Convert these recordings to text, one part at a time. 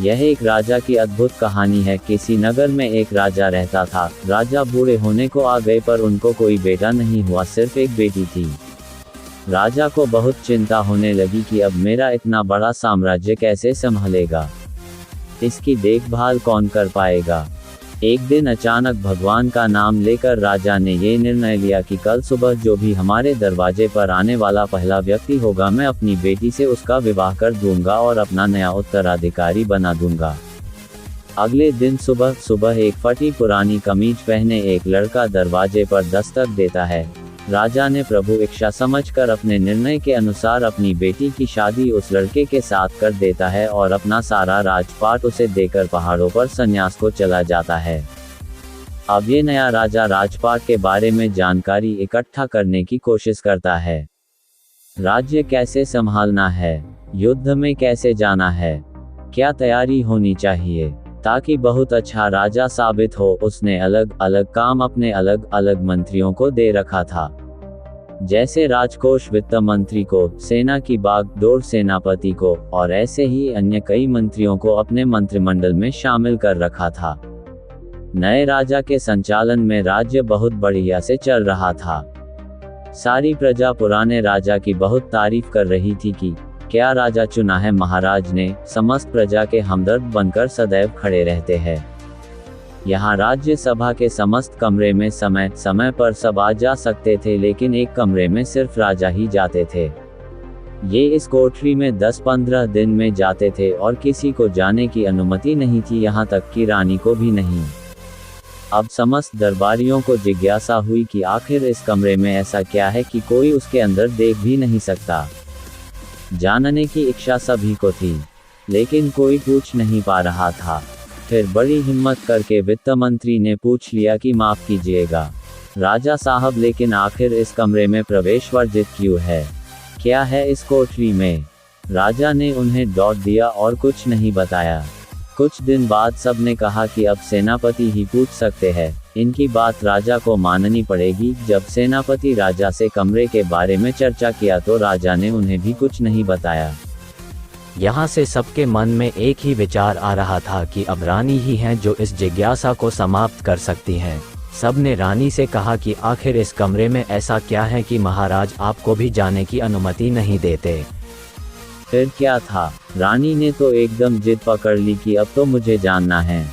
यह एक राजा की अद्भुत कहानी है। किसी नगर में एक राजा रहता था। राजा बूढ़े होने को आ गए पर उनको कोई बेटा नहीं हुआ, सिर्फ एक बेटी थी। राजा को बहुत चिंता होने लगी कि अब मेरा इतना बड़ा साम्राज्य कैसे संभालेगा, इसकी देखभाल कौन कर पाएगा। एक दिन अचानक भगवान का नाम लेकर राजा ने ये निर्णय लिया कि कल सुबह जो भी हमारे दरवाजे पर आने वाला पहला व्यक्ति होगा, मैं अपनी बेटी से उसका विवाह कर दूंगा और अपना नया उत्तराधिकारी बना दूंगा। अगले दिन सुबह सुबह एक फटी पुरानी कमीज पहने एक लड़का दरवाजे पर दस्तक देता है। राजा ने प्रभु इच्छा समझकर अपने निर्णय के अनुसार अपनी बेटी की शादी उस लड़के के साथ कर देता है और अपना सारा राजपाट उसे देकर पहाड़ों पर संन्यास को चला जाता है। अब ये नया राजा राजपाट के बारे में जानकारी इकट्ठा करने की कोशिश करता है। राज्य कैसे संभालना है, युद्ध में कैसे जाना है, क्या तैयारी होनी चाहिए ताकि बहुत अच्छा राजा साबित हो। उसने अलग अलग काम अपने अलग अलग मंत्रियों को दे रखा था, जैसे राजकोष वित्त मंत्री को, सेना की बागडोर सेनापति को, और ऐसे ही अन्य कई मंत्रियों को अपने मंत्रिमंडल में शामिल कर रखा था। नए राजा के संचालन में राज्य बहुत बढ़िया से चल रहा था। सारी प्रजा पुराने राजा की बहुत तारीफ कर रही थी कि क्या राजा चुना है। महाराज ने समस्त प्रजा के हमदर्द बनकर सदैव खड़े रहते हैं। यहाँ राज्य सभा के समस्त कमरे में समय समय पर सब आ जा सकते थे, लेकिन एक कमरे में सिर्फ राजा ही जाते थे। ये इस कोठरी में 10-15 दिन में जाते थे और किसी को जाने की अनुमति नहीं थी, यहाँ तक कि रानी को भी नहीं। अब समस्त दरबारियों को जिज्ञासा हुई कि आखिर इस कमरे में ऐसा क्या है कि कोई उसके अंदर देख भी नहीं सकता। जानने की इच्छा सभी को थी, लेकिन कोई पूछ नहीं पा रहा था। फिर बड़ी हिम्मत करके वित्त मंत्री ने पूछ लिया कि माफ कीजिएगा राजा साहब, लेकिन आखिर इस कमरे में प्रवेश वर्जित क्यों है, क्या है इस कोठरी में। राजा ने उन्हें डॉट दिया और कुछ नहीं बताया। कुछ दिन बाद सब ने कहा कि अब सेनापति ही पूछ सकते हैं, इनकी बात राजा को माननी पड़ेगी। जब सेनापति राजा से कमरे के बारे में चर्चा किया तो राजा ने उन्हें भी कुछ नहीं बताया। यहाँ से सबके मन में एक ही विचार आ रहा था कि अब रानी ही हैं जो इस जिज्ञासा को समाप्त कर सकती हैं। सब ने रानी से कहा कि आखिर इस कमरे में ऐसा क्या है कि महाराज आपको भी जाने की अनुमति नहीं देते। फिर क्या था, रानी ने तो एकदम जिद पकड़ ली कि अब तो मुझे जानना है।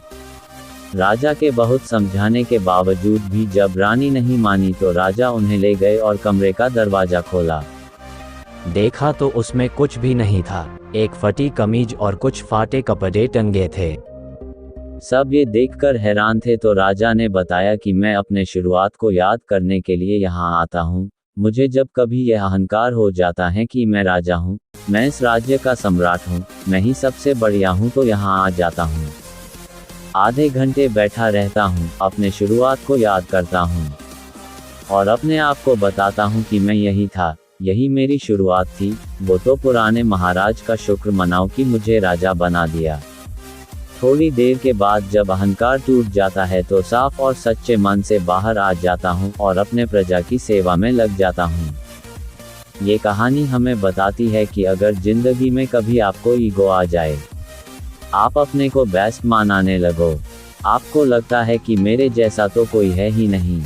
राजा के बहुत समझाने के बावजूद भी जब रानी नहीं मानी तो राजा उन्हें ले गए और कमरे का दरवाजा खोला। देखा तो उसमें कुछ भी नहीं था, एक फटी कमीज और कुछ फाटे कपड़े टंगे थे। सब ये देखकर हैरान थे तो राजा ने बताया कि मैं अपने शुरुआत को याद करने के लिए यहाँ आता हूँ। मुझे जब कभी यह अहंकार हो जाता है कि मैं राजा हूँ, मैं इस राज्य का सम्राट हूँ, मैं ही सबसे बढ़िया हूँ, तो यहाँ आ जाता हूँ। आधे घंटे बैठा रहता हूँ, अपने शुरुआत को याद करता हूँ और अपने आप को बताता हूँ कि मैं यही था, यही मेरी शुरुआत थी। वो तो पुराने महाराज का शुक्र मनाओ कि मुझे राजा बना दिया। थोड़ी देर के बाद जब अहंकार टूट जाता है तो साफ और सच्चे मन से बाहर आ जाता हूँ और अपने प्रजा की सेवा में लग जाता हूँ। ये कहानी हमें बताती है कि अगर जिंदगी में कभी आपको ईगो आ जाए, आप अपने को बेस्ट मानने लगो, आपको लगता है कि मेरे जैसा तो कोई है ही नहीं,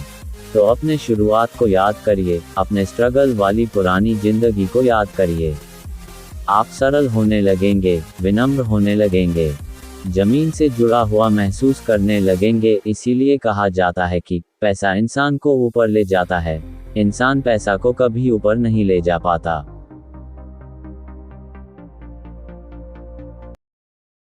तो अपने शुरुआत को याद करिए, अपने स्ट्रगल वाली पुरानी जिंदगी को याद करिए। आप सरल होने लगेंगे, विनम्र होने लगेंगे, जमीन से जुड़ा हुआ महसूस करने लगेंगे। इसीलिए कहा जाता है कि पैसा इंसान को ऊपर ले जाता है, इंसान पैसा को कभी ऊपर नहीं ले जा पाता।